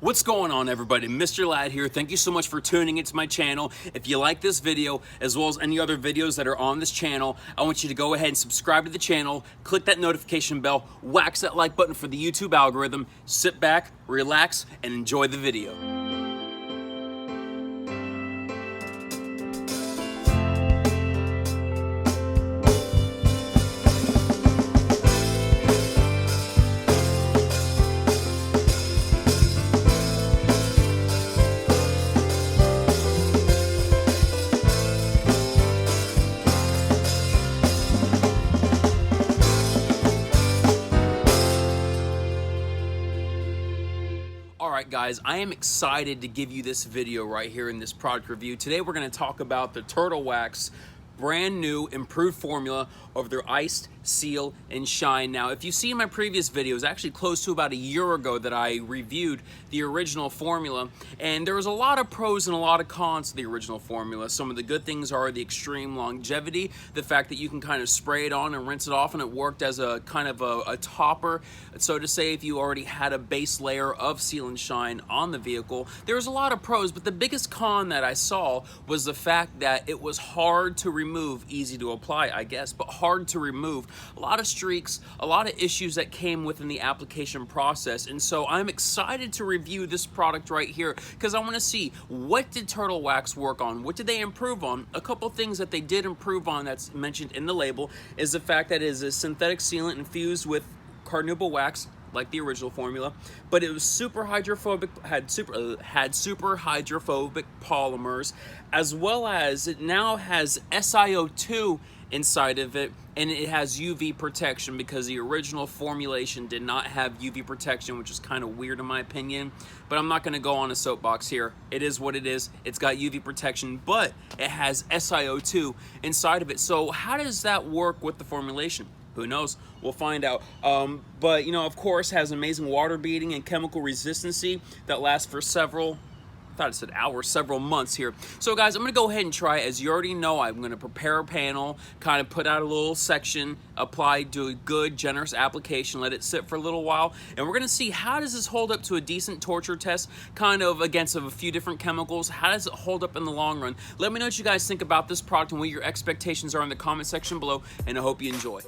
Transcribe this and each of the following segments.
What's going on, everybody? Mr. Ladd here. Thank you so much for tuning into my channel. If you like this video, as well as any other videos that are on this channel, I want you to go ahead and subscribe to the channel, click that notification bell, whack that like button for the YouTube algorithm, sit back, relax, and enjoy the video. Alright guys, I am excited to give you this video right here in this product review. Today we're going to talk about the Turtle Wax brand new improved formula of their Iced, Seal, and Shine. Now, if you see in my previous videos, actually close to about a year ago that I reviewed the original formula, and there was a lot of pros and a lot of cons to the original formula. Some of the good things are the extreme longevity, the fact that you can kind of spray it on and rinse it off, and it worked as a kind of a topper, so to say, if you already had a base layer of Seal and Shine on the vehicle. There was a lot of pros, but the biggest con that I saw was the fact that it was hard to remove, easy to apply, I guess, but hard to remove. A lot of streaks, a lot of issues that came within the application process, and so I'm excited to review this product right here because I want to see, what did Turtle Wax work on? What did they improve on? A couple things that they did improve on that's mentioned in the label is the fact that it is a synthetic sealant infused with carnauba wax, like the original formula, but it was super hydrophobic, had super hydrophobic polymers, as well as it now has SiO2 inside of it, and it has UV protection because the original formulation did not have UV protection, which is kind of weird in my opinion, but I'm not going to go on a soapbox here. It is what it is. It's got UV protection, but it has SiO2 inside of it. So how does that work with the formulation? Who knows? We'll find out. But, you know, of course, has amazing water beating and chemical resistancy that lasts for several months here. So guys, I'm gonna go ahead and try it. As you already know, I'm gonna prepare a panel, kind of put out a little section, apply, do a good generous application, let it sit for a little while, and we're gonna see how does this hold up to a decent torture test, kind of against a few different chemicals. How does it hold up in the long run? Let me know what you guys think about this product and what your expectations are in the comment section below, and I hope you enjoy.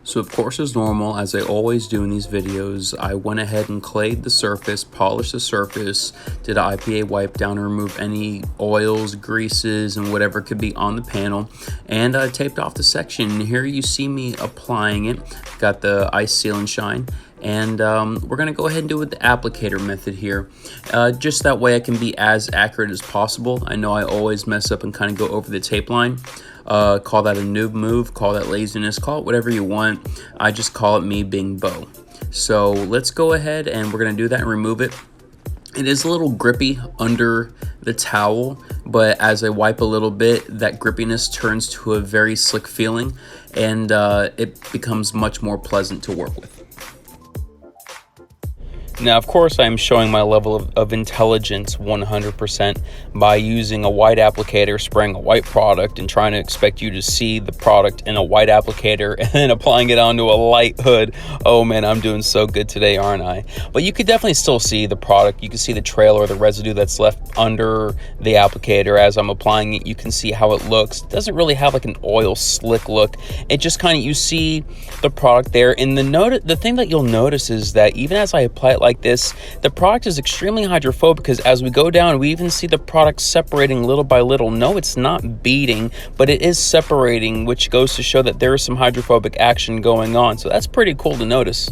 So of course, as normal, as I always do in these videos, I went ahead and clayed the surface, polished the surface, did an IPA wipe down to remove any oils, greases, and whatever could be on the panel, and taped off the section. Here you see me applying it. Got the Ice, Seal, and Shine. And we're going to go ahead and do it with the applicator method here. Just that way I can be as accurate as possible. I know I always mess up and kind of go over the tape line. Call that a noob move, call that laziness, call it whatever you want. I just call it me being Bo. So let's go ahead and we're going to do that and remove it. It is a little grippy under the towel, but as I wipe a little bit, that grippiness turns to a very slick feeling, and it becomes much more pleasant to work with. Now, of course, I'm showing my level of intelligence 100% by using a white applicator, spraying a white product, and trying to expect you to see the product in a white applicator and then applying it onto a light hood. Oh man, I'm doing so good today, aren't I? But you could definitely still see the product. You can see the trail or the residue that's left under the applicator as I'm applying it. You can see how it looks. It doesn't really have like an oil slick look. It just kind of, you see the product there. And the thing that you'll notice is that even as I apply it like this, the product is extremely hydrophobic, because as we go down, we even see the product separating little by little. No, it's not beading, but it is separating, which goes to show that there is some hydrophobic action going on. So that's pretty cool to notice.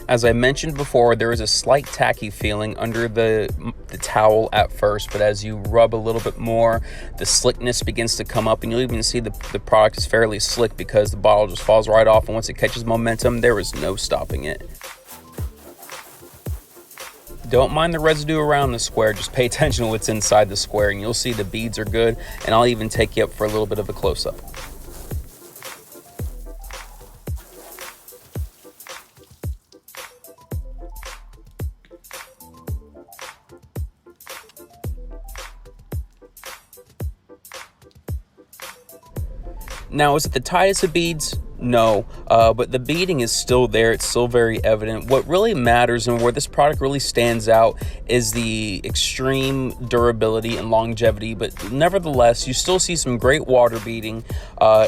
As I mentioned before, there is a slight tacky feeling under the towel at first, but as you rub a little bit more, the slickness begins to come up, and you'll even see the product is fairly slick because the bottle just falls right off, and once it catches momentum, there is no stopping it. Don't mind the residue around the square, just pay attention to what's inside the square, and you'll see the beads are good, and I'll even take you up for a little bit of a close-up. Now, is it the tightest of beads? No, but the beading is still there. It's still very evident. What really matters and where this product really stands out is the extreme durability and longevity, but nevertheless, you still see some great water beading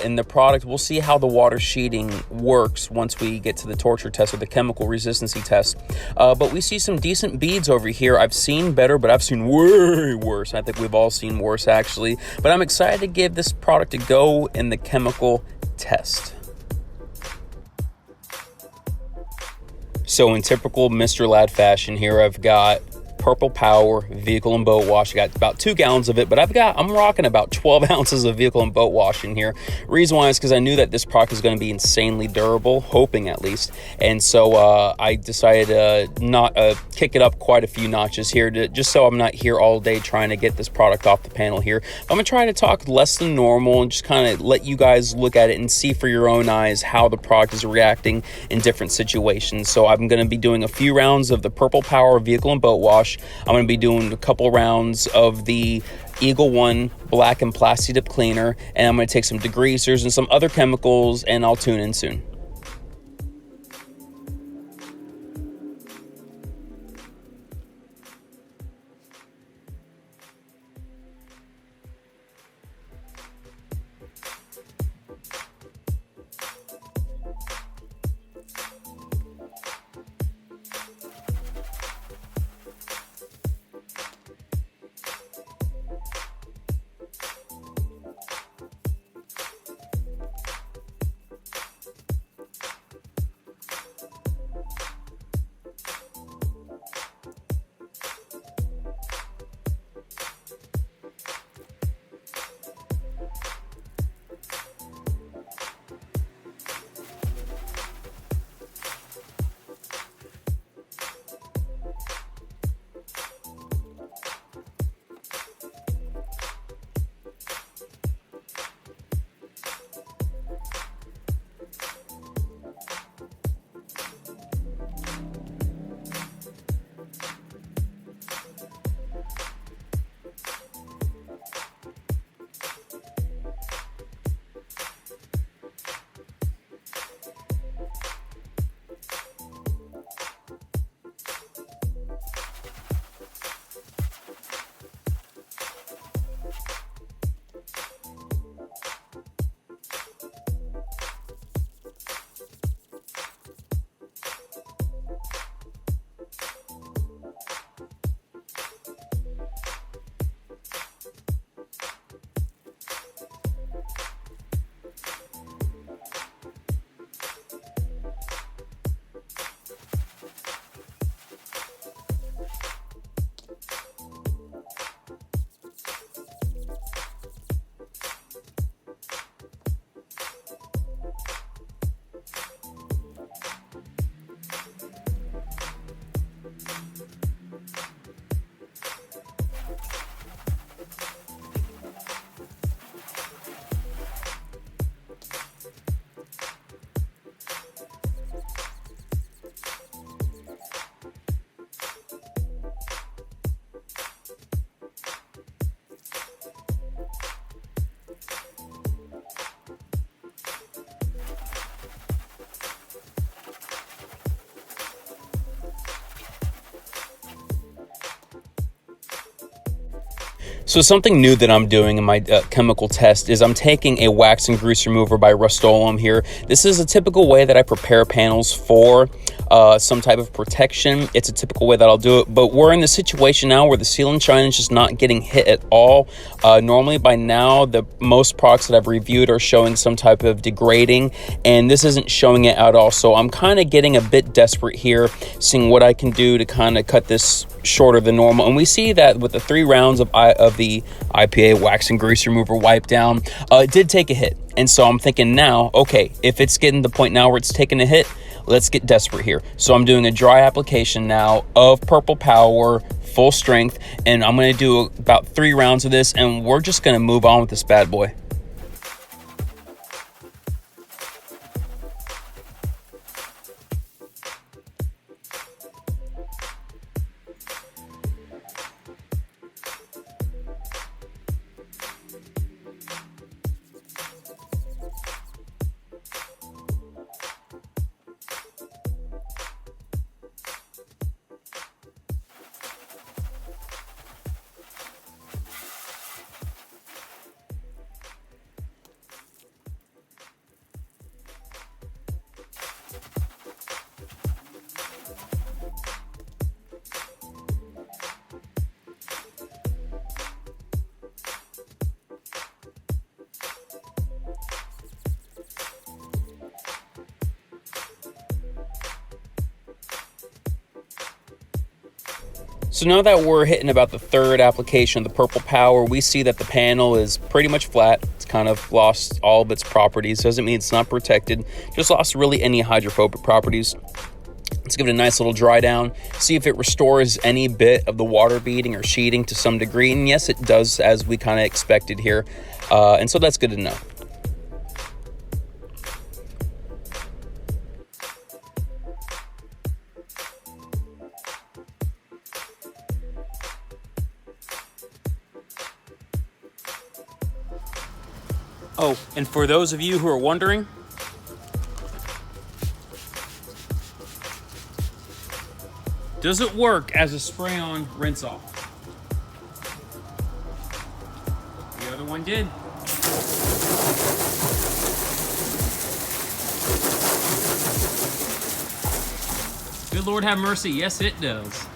in the product. We'll see how the water sheeting works once we get to the torture test or the chemical resistancy test. But we see some decent beads over here. I've seen better, but I've seen way worse. I think we've all seen worse, actually. But I'm excited to give this product a go in the chemical test. So in typical Mr. Ladd fashion here, I've got Purple Power vehicle and boat wash. I got about 2 gallons of it, but I'm rocking about 12 ounces of vehicle and boat wash in here. Reason why is because I knew that this product is going to be insanely durable, hoping at least. And so I decided to not kick it up quite a few notches here, just so I'm not here all day trying to get this product off the panel here. I'm going to try to talk less than normal and just kind of let you guys look at it and see for your own eyes how the product is reacting in different situations. So I'm going to be doing a few rounds of the Purple Power vehicle and boat wash. I'm going to be doing a couple rounds of the Eagle One black and plasti dip cleaner, and I'm going to take some degreasers and some other chemicals, and I'll tune in soon. So something new that I'm doing in my chemical test is I'm taking a wax and grease remover by Rust-Oleum here. This is a typical way that I prepare panels for some type of protection. It's a typical way that I'll do it, but we're in the situation now where the seal and shine is just not getting hit at all. Normally by now, the most products that I've reviewed are showing some type of degrading, and this isn't showing it at all. So I'm kind of getting a bit desperate here, seeing what I can do to kind of cut this shorter than normal. And we see that with the 3 rounds of the IPA wax and grease remover wipe down, it did take a hit. And so I'm thinking now, okay, if it's getting to the point now where it's taking a hit, let's get desperate here. So I'm doing a dry application now of Purple Power full strength, and I'm going to do about 3 rounds of this, and we're just going to move on with this bad boy. So now that we're hitting about the third application of the Purple Power, we see that the panel is pretty much flat. It's kind of lost all of its properties. Doesn't mean it's not protected, just lost really any hydrophobic properties. Let's give it a nice little dry down, see if it restores any bit of the water beading or sheeting to some degree. And yes, it does, as we kind of expected here. And so that's good to know. Oh, and for those of you who are wondering, does it work as a spray-on rinse-off? The other one did. Good Lord have mercy, yes it does.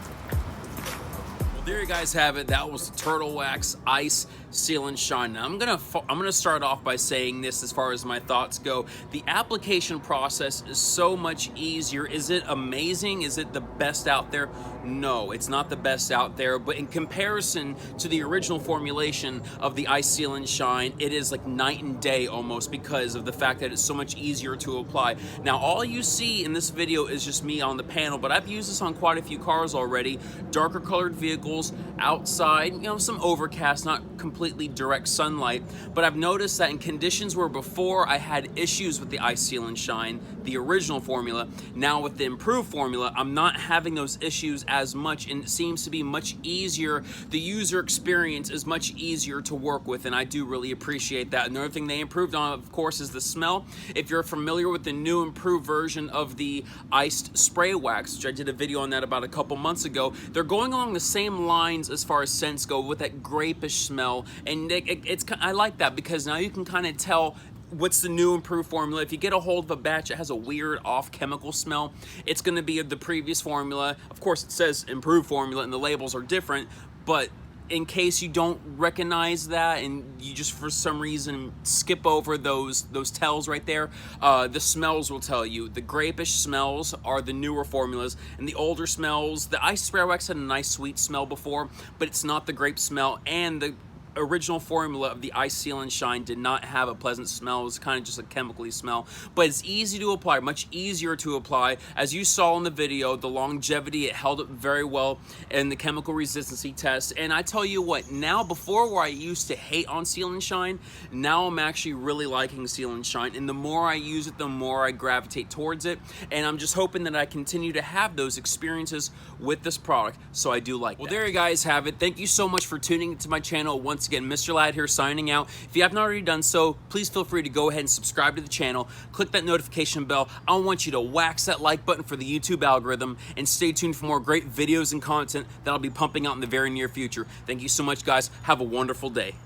Well, there you guys have it. That was the Turtle Wax Ice Seal and Shine. Now I'm gonna start off by saying this as far as my thoughts go. The application process is so much easier. Is it amazing? Is it the best out there? No, it's not the best out there, but in comparison to the original formulation of the Ice Seal and Shine, it is like night and day almost, because of the fact that it's so much easier to apply. Now all you see in this video is just me on the panel, but I've used this on quite a few cars already. Darker colored vehicles, outside, you know, some overcast, not completely direct sunlight, but I've noticed that in conditions where before I had issues with the Ice Seal and Shine, the original formula, now with the improved formula, I'm not having those issues as much, and it seems to be much easier. The user experience is much easier to work with, and I do really appreciate that. Another thing they improved on, of course, is the smell. If you're familiar with the new improved version of the iced spray wax, which I did a video on that about a couple months ago, they're going along the same lines as far as scents go, with that grapish smell, and I like that, because now you can kind of tell what's the new improved formula. If you get a hold of a batch that has a weird off chemical smell, it's going to be the previous formula. Of course, it says improved formula and the labels are different, but in case you don't recognize that and you just for some reason skip over those tells right there, the smells will tell you. The grapish smells are the newer formulas, and the older smells, the Ice Spray Wax had a nice sweet smell before, but it's not the grape smell, and the original formula of the Ice Seal and Shine did not have a pleasant smell. It was kind of just a chemically smell, but it's easy to apply, much easier to apply. As you saw in the video, the longevity, it held up very well in the chemical resistancy test. And I tell you what, now, before where I used to hate on Seal and Shine, now I'm actually really liking Seal and Shine, and the more I use it, the more I gravitate towards it, and I'm just hoping that I continue to have those experiences with this product, so I do like it. Well, there you guys have it. Thank you so much for tuning into my channel. Once again, Mr. Ladd here signing out. If you have not already done so, please feel free to go ahead and subscribe to the channel. Click that notification bell. I want you to wax that like button for the YouTube algorithm, and stay tuned for more great videos and content that I'll be pumping out in the very near future. Thank you so much, guys. Have a wonderful day.